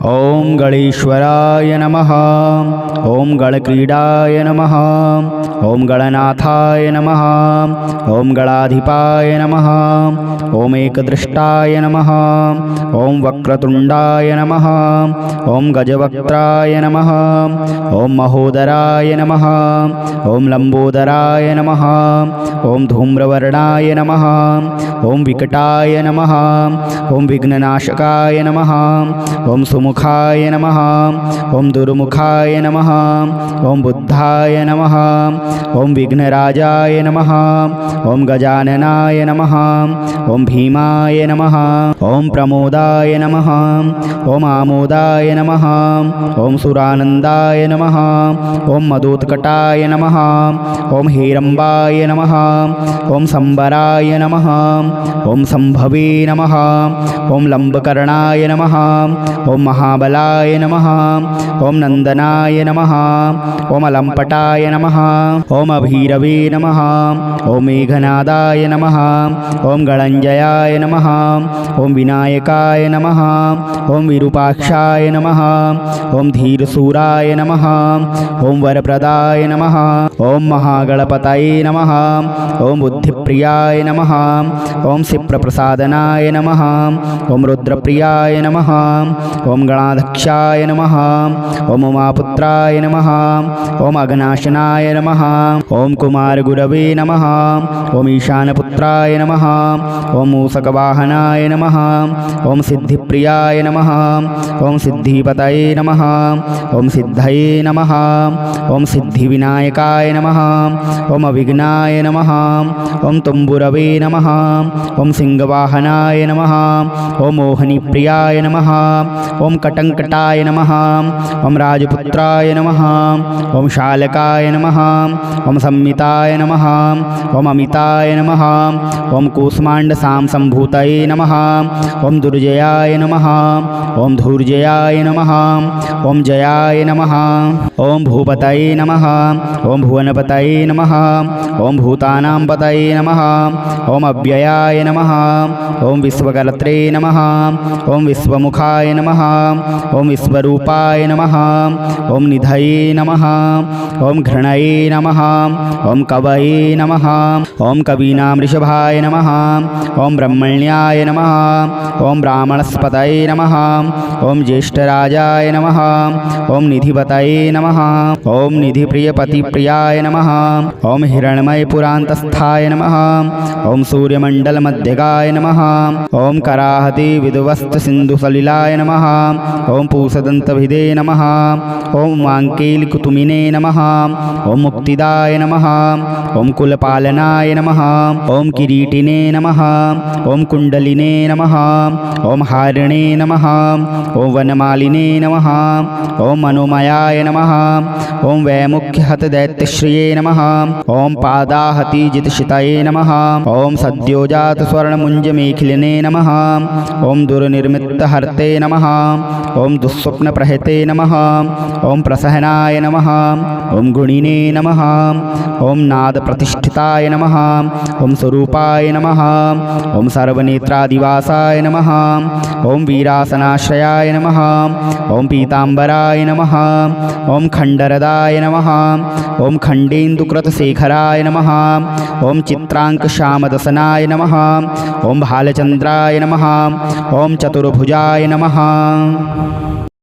ओम गणेश्वराय नमः। ओम गणक्रीडाय नमः। ओम गणनाथाय नमः। ओम गणाधिपाय नमः। ओम एकदृष्टाय नमः। ओम वक्रतुंडाय नमः। ओम गजवक्त्राय नमः। ओम महोदराय नमः। ओम लंबोदराय नमः। ओम धूम्रवर्णाय नमः। ओम विकटाय नमः। ओम विघ्ननाशकाय नमः। ओम सुमुखाय नमः। ओम दुर्मुखाय नमः। ओम बुद्धाय नमः। ओम विघ्नराजाय नमः। ओम गजाननाय नमः। ओम भीमाय नमः। ओम प्रमोदाय नमः। ओम आमोदाय नमः। ओम सुरानंदाय नमः। ओम मदोत्कटाय नमः। ओम हेरंबाय नमः। ओम संबराय नमः। ओम संभवे नमः। ओम लंबकर्णाय नमः। ओम महाबलाय नमः। ओम नंदनाय नमः। ओम अलंपटाय नमः। ओम अभीरवे नमः। ओम मेघनादाय नमः। ओम गणंजयाय नमः। ओम विनायकाय नमः। ओम विरूपाक्षाय नमः। ओम धीरसूराय नमः। ओम वरप्रदाय नमः। ओम महागणपतये नमः। ओम बुद्धिप्रियाय नमः। ओम सिप्रप्रसादनाय नमः। ओम रुद्रप्रियाय नमः। ओम गणाध्यक्षाय नमः। ओम उमापुत्राय नमः। ओम अघनाशनाय नमः। ओम कुमारगुरवे नमः। ओम ईशानपुत्राय नमः। ओम मूषकवाहनाय नमः। ओम सिद्धिप्रियाय नमः। ओम सिद्धिपतये नमः। ओम सिद्धये नमः। ओम सिद्धिविनायकाय नमः। ओम अविघ्नाय नमः। ओम तुम्बुरवे नमः। ओम सिंहवाहनाय नमः। ओम मोहिनीप्रियाय नमः। ओम कटंकटाय नमः। ओम राजपुत्राय नमः। ओम शालकाय नमः। ओम संमिताय नमः। ओम अमिताय नमः। ओम कूष्मांड साम संभूतये नमः। ओम दुर्जयाय नमः। ओम धूर्जयाय नमः। ओम जयाय नमः। ओम भूपतये नमः। ओम भुवनपतये नमः। ओम भूतानां पतये नमः। ओम अव्ययाय नमः। ओम विश्वकर्त्रे नमः। ओम विश्वमुखाय नमः। ओम विश्वरूपाय नमः। ओम निधये नमः। ओम घृणये नमः। ओम कवये नमः। ओम कवीनां ऋषभाय नमः। ओम ब्रह्मण्याय नमः। ओम ब्राह्मणस्पतये नमः। ओम ज्येष्ठराजाय नमः। ओम निधिपतये नमः। ओम निधिप्रियपतिप्रियाय नमः। ओम हिरण्मयपुरान्तस्थाय नमः। ओम सूर्यमण्डलमध्यगाय नमः। ओम कराहति विधुवस्तसिन्धुसलिलाय नमः। ओम पूषदन्तभिदे नमः। ओम माङ्केलिकुतुमिने नमः। ओम मुक्तिदाय नमः। ओम कुलपालनाय नमः। ओम किरीटिने नमः। ओम कुण्डलिने नमः। ओम हारिणे नमः। ओम वनमालिने नमः। ओम मनोमयाय नमः। ओम वैमुख्यहतदैत्यश्रिये नमः। ओम पादाहतिजितशितये नमः। ओम सद्योजातस्वर्णमुञ्जमेखिलिने नमः। ओम दुर्निर्मितहर्ते नमः। ओम दुःस्वप्नप्रहते नमः। ओम प्रसहनाय नमः। ओम गुणिने नमः। ओम नादप्रतिष्ठिताय नमः। ओम स्वरूपाय नमः। ओम सर्वनेत्रादिवासाय नमः। ओम वीरासनाश्रयाय नमः। ओम पीताम्बराय नमः। ओम खण्डरदाय नमः। ओम खण्डेन्दुकृतशेखराय नमः। ओम चित्राङ्कश्यामदसनाय नमः। ओम भालचन्द्राय नमः। ओम चतुर्भुजाय नमः।